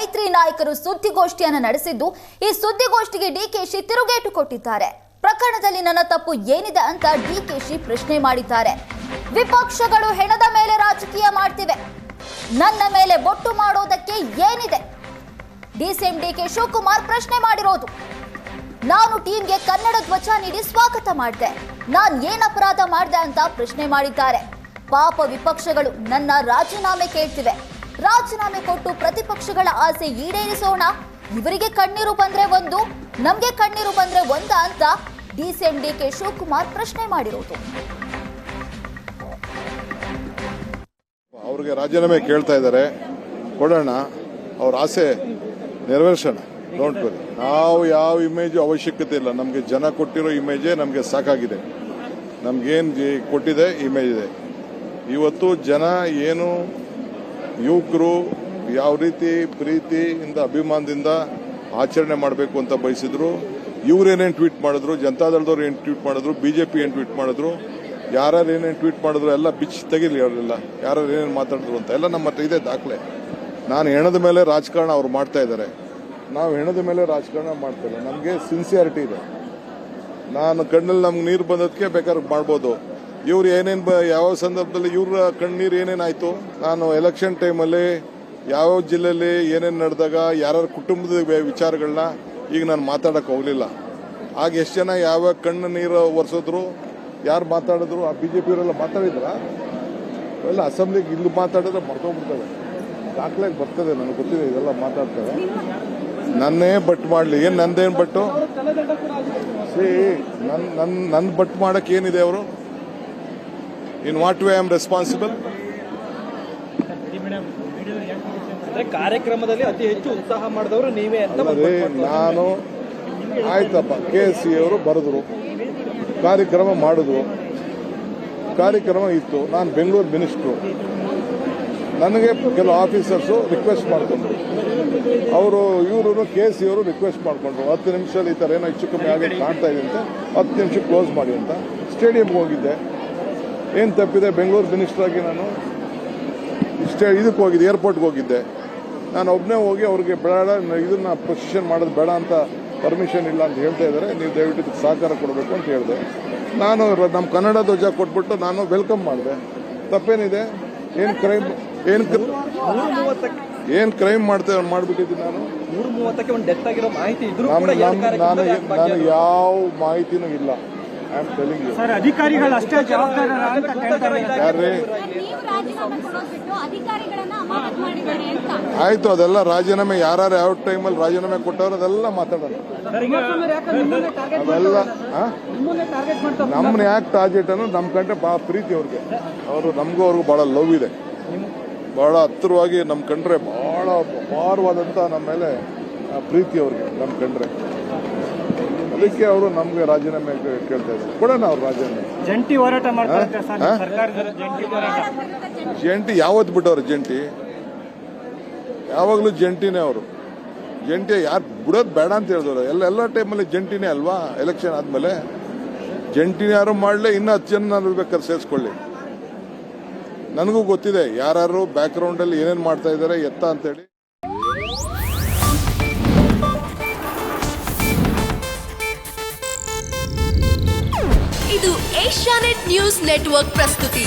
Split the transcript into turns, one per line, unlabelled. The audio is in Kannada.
ಮೈತ್ರಿ ನಾಯಕರು ಸುದ್ದಿಗೋಷ್ಠಿಯನ್ನು ನಡೆಸಿದ್ದು, ಈ ಸುದ್ದಿಗೋಷ್ಠಿಗೆ ಡಿಕೆಶಿ ತಿರುಗೇಟು ಕೊಟ್ಟಿದ್ದಾರೆ. ಪ್ರಕರಣದಲ್ಲಿ ನನ್ನ ತಪ್ಪು ಏನಿದೆ ಅಂತ ಡಿಕೆಶಿ ಪ್ರಶ್ನೆ ಮಾಡಿದ್ದಾರೆ. ವಿಪಕ್ಷಗಳು ಹೆಣದ ಮೇಲೆ ರಾಜಕೀಯ ಮಾಡ್ತಿವೆ, ನನ್ನ ಮೇಲೆ ಬೊಟ್ಟು ಮಾಡೋದಕ್ಕೆ ಏನಿದೆ? ಡಿಸಿಎಂ ಡಿಕೆ ಶಿವಕುಮಾರ್ ಪ್ರಶ್ನೆ ಮಾಡಿರೋದು. ನಾನು ಟೀಮ್ಗೆ ಕನ್ನಡ ಧ್ವಜ ನೀಡಿ ಸ್ವಾಗತ ಮಾಡಿದೆ, ನಾನು ಏನ್ ಅಪರಾಧ ಮಾಡಿದೆ ಅಂತ ಪ್ರಶ್ನೆ ಮಾಡಿದ್ದಾರೆ. ಪಾಪ ವಿಪಕ್ಷಗಳು ನನ್ನ ರಾಜೀನಾಮೆ ಕೇಳ್ತಿವೆ, ರಾಜೀನಾಮೆ ಕೊಟ್ಟು ಪ್ರತಿಪಕ್ಷಗಳ ಆಸೆ ಈಡೇರಿಸೋಣ. ಇವರಿಗೆ ಕಣ್ಣೀರು ಬಂದ್ರೆ ಒಂದು, ನಮ್ಗೆ ಕಣ್ಣೀರು ಬಂದ್ರೆ ಒಂದ ಅಂತ ಡಿಸಿಎಂ ಡಿಕೆ ಶಿವಕುಮಾರ್ ಪ್ರಶ್ನೆ ಮಾಡಿರೋದು.
ಅವ್ರಿಗೆ ರಾಜೀನಾಮೆ ಕೇಳ್ತಾ ಇದ್ದಾರೆ, ಕೊಡೋಣ, ಅವ್ರ ಆಸೆ ನೆರವೇರಿಸೋಣ. ಡೋಂಟ್ ವರಿ, ನಾವು ಯಾವ ಇಮೇಜು ಅವಶ್ಯಕತೆ ಇಲ್ಲ. ನಮಗೆ ಜನ ಕೊಟ್ಟಿರೋ ಇಮೇಜೇ ನಮಗೆ ಸಾಕಾಗಿದೆ. ನಮ್ಗೇನು ಕೊಟ್ಟಿದೆ ಇಮೇಜ್ ಇದೆ. ಇವತ್ತು ಜನ ಏನು ಯುವಕರು ಯಾವ ರೀತಿ ಪ್ರೀತಿಯಿಂದ ಅಭಿಮಾನದಿಂದ ಆಚರಣೆ ಮಾಡಬೇಕು ಅಂತ ಬಯಸಿದ್ರು, ಇವ್ರೇನೇನು ಟ್ವೀಟ್ ಮಾಡಿದ್ರು, ಜನತಾದಳದವ್ರು ಏನು ಟ್ವೀಟ್ ಮಾಡಿದ್ರು, ಬಿಜೆಪಿ ಏನು ಟ್ವೀಟ್ ಮಾಡಿದ್ರು, ಯಾರು ಏನೇನು ಟ್ವೀಟ್ ಮಾಡಿದ್ರು ಎಲ್ಲ ಬಿಚ್ಚಿ ತೆಗಿಲಿ. ಅವರೆಲ್ಲ ಯಾರು ಏನೇನು ಮಾತಾಡಿದ್ರು ಅಂತ ಎಲ್ಲ ನಮ್ಮ ಹತ್ರ ಇದೆ ದಾಖಲೆ. ನಾನು ಹೆಣದ ಮೇಲೆ ರಾಜಕಾರಣ ಅವ್ರು ಮಾಡ್ತಾ ಇದ್ದಾರೆ, ನಾವು ಹೆಣದ ಮೇಲೆ ರಾಜಕಾರಣ ಮಾಡ್ತೇವೆ. ನಮಗೆ ಸಿನ್ಸಿಯಾರಿಟಿ ಇದೆ. ನಾನು ಕಣ್ಣಲ್ಲಿ ನಮ್ಗೆ ನೀರು ಬಂದದಕ್ಕೆ ಬೇಕಾದ್ರೆ ಮಾಡ್ಬೋದು. ಇವ್ರು ಏನೇನು ಯಾವ ಸಂದರ್ಭದಲ್ಲಿ ಇವ್ರ ಕಣ್ಣೀರು ಏನೇನಾಯ್ತು, ನಾನು ಎಲೆಕ್ಷನ್ ಟೈಮಲ್ಲಿ ಯಾವ ಜಿಲ್ಲೆಯಲ್ಲಿ ಏನೇನು ನಡೆದಾಗ ಯಾರ್ಯಾರ ಕುಟುಂಬದ ವಿಚಾರಗಳನ್ನ ಈಗ ನಾನು ಮಾತಾಡಕ್ಕೆ ಹೋಗಲಿಲ್ಲ. ಆಗ ಎಷ್ಟು ಜನ ಯಾವ ಕಣ್ಣು ನೀರು ಒರೆಸಿದ್ರು, ಯಾರು ಮಾತಾಡಿದ್ರು, ಆ ಬಿಜೆಪಿಯವರೆಲ್ಲ ಮಾತಾಡಿದ್ರ ಎಲ್ಲ ಅಸೆಂಬ್ಲಿಗೆ ಇಲ್ಲಿ ಮಾತಾಡಿದ್ರೆ ಮರ್ತೋಗ್ಬಿಡ್ತವೆ. ದಾಖಲೆಗೆ ಬರ್ತದೆ, ನನಗೆ ಗೊತ್ತಿದೆ, ಇದೆಲ್ಲ ಮಾತಾಡ್ತಾರೆ. ನನ್ನೇ ಬಟ್ ಮಾಡಲಿ, ಏನು ನಂದೇನು ಬಟ್ಟು ನನ್ನ ಬಟ್ ಮಾಡಕ್ಕೆ ಏನಿದೆ? ಅವರು in what way I am responsible?
ಕಾರ್ಯಕ್ರಮದಲ್ಲಿ ಅತಿ ಹೆಚ್ಚು ಉತ್ಸಾಹ ಮಾಡಿದವರು ನೀವೇ ಅಂತ.
ನಾನು ಆಯ್ತಪ್ಪ, KSC ಅವರು ಬರೆದ್ರು, ಕಾರ್ಯಕ್ರಮ ಮಾಡಿದ್ರು, ಕಾರ್ಯಕ್ರಮ ಇತ್ತು. ನಾನು ಬೆಂಗಳೂರು ಮಿನಿಸ್ಟ್ರು, ನನಗೆ ಕೆಲವು ಆಫೀಸರ್ಸು ರಿಕ್ವೆಸ್ಟ್ ಮಾಡ್ಕೊಂಡ್ರು, ಅವರು ಇವರು KSC ಅವರು ರಿಕ್ವೆಸ್ಟ್ ಮಾಡ್ಕೊಂಡ್ರು, 10 ನಿಮಿಷದಲ್ಲಿ ಈ ಥರ ಏನೋ ಹೆಚ್ಚು ಕಮ್ಮಿ ಆಗಿ ಕಾಣ್ತಾ ಇದೆ ಅಂತ 10 ನಿಮಿಷ ಕ್ಲೋಸ್ ಮಾಡಿ ಅಂತ. ಸ್ಟೇಡಿಯಂಗೆ ಹೋಗಿದ್ದೆ. ಏನು ತಪ್ಪಿದೆ? ಬೆಂಗಳೂರು ಮಿನಿಸ್ಟರ್ ಆಗಿ ನಾನು ಇದಕ್ಕೆ ಹೋಗಿದ್ದೆ, ಏರ್ಪೋರ್ಟ್ಗೆ ಹೋಗಿದ್ದೆ. ನಾನು ಒಬ್ಬನೇ ಹೋಗಿ ಅವ್ರಿಗೆ ಬೇಡ, ಇದನ್ನ ಪ್ರೊಸೆಷನ್ ಮಾಡೋದು ಬೇಡ ಅಂತ ಪರ್ಮಿಷನ್ ಇಲ್ಲ ಅಂತ ಹೇಳ್ತಾ ಇದ್ದಾರೆ, ನೀವು ದಯವಿಟ್ಟು ಇದಕ್ಕೆ ಸಹಕಾರ ಕೊಡಬೇಕು ಅಂತ ಹೇಳಿದೆ. ನಾನು ನಮ್ಮ ಕನ್ನಡ ಧ್ವಜ ಕೊಟ್ಬಿಟ್ಟು ನಾನು ವೆಲ್ಕಮ್ ಮಾಡಿದೆ. ತಪ್ಪೇನಿದೆ? ಏನು ಕ್ರೈಮ್ ಏನು ಕ್ರೈಮ್ ಮಾಡ್ಬಿಟ್ಟಿದ್ದೀನಿ ನಾನು?
1:30ಕ್ಕೆ ಒಂದು ಡೆತ್ ಆಗಿರೋ ಮಾಹಿತಿ ಇದ್ರು
ನಾನು ಯಾವ ಮಾಹಿತಿನೂ ಇಲ್ಲ. I am telling you.
Sir, ಅಧಿಕಾರಿಗಳು ಅಷ್ಟೇ ಜವಾಬ್ದಾರ ಅಂತ ಕೇಳ್ತಾರೆ.
ಯಾರ್ರೀ? ಆಯ್ತು, ಅದೆಲ್ಲ ರಾಜೀನಾಮೆ ಯಾರು ಯಾವ ಟೈಮಲ್ಲಿ ರಾಜೀನಾಮೆ ಕೊಟ್ಟವ್ರು ಅದೆಲ್ಲ ಮಾತಾಡೋಣ. ಅದೆಲ್ಲ ನಮ್ಮನ್ನ ಯಾಕೆ ಟಾರ್ಗೆಟ್ ಅನ್ನೋ ನಮ್ಮ ಕಂಡ್ರೆ ಭಾಳ ಪ್ರೀತಿ ಅವ್ರಿಗೆ. ಅವರು ನಮಗೂ ಅವ್ರಿಗೂ ಭಾಳ ಲವ್ ಇದೆ, ಭಾಳ ಹತ್ತಿರವಾಗಿ ನಮ್ಮ ಕಂಡ್ರೆ ಭಾಳ ಅಪಾರವಾದಂಥ ನಮ್ಮ ಮೇಲೆ ಪ್ರೀತಿ ಅವ್ರಿಗೆ ನಮ್ಮ ಕಂಡ್ರೆ. ಅದಕ್ಕೆ ಅವರು ನಮ್ಗೆ ರಾಜೀನಾಮೆ ಕೇಳ್ತಾ ಇದ್ದಾರೆ. ಕೊಡೋಣ ಅವ್ರು ರಾಜೀನಾಮೆ.
ಜಂಟಿ ಹೋರಾಟ ಮಾಡ್ತಾರೆ
ಜಂಟಿ ಯಾವತ್ತು ಬಿಟ್ಟವ್ರು? ಜಂಟಿ ಯಾವಾಗಲೂ ಜಂಟಿನೇ ಅವರು. ಜಂಟಿ ಯಾರು ಬಿಡೋದು ಬೇಡ ಅಂತ ಹೇಳಿದವರು. ಎಲ್ಲ ಟೈಮಲ್ಲಿ ಜಂಟಿನೇ ಅಲ್ವಾ? ಎಲೆಕ್ಷನ್ ಆದಮೇಲೆ ಜಂಟಿನೇ ಯಾರು ಮಾಡಲಿ, ಇನ್ನೂ 10 ಜನ ಬೇಕಾದ್ರೆ ಸೇರಿಸ್ಕೊಳ್ಳಿ. ನನಗೂ ಗೊತ್ತಿದೆ ಯಾರು ಬ್ಯಾಕ್ಗ್ರೌಂಡಲ್ಲಿ ಏನೇನು ಮಾಡ್ತಾ ಇದ್ದಾರೆ ಎತ್ತ ಅಂತೇಳಿ.
ಇದು ಏಷ್ಯಾನೆಟ್ ನ್ಯೂಸ್ ನೆಟ್ವರ್ಕ್ ಪ್ರಸ್ತುತಿ.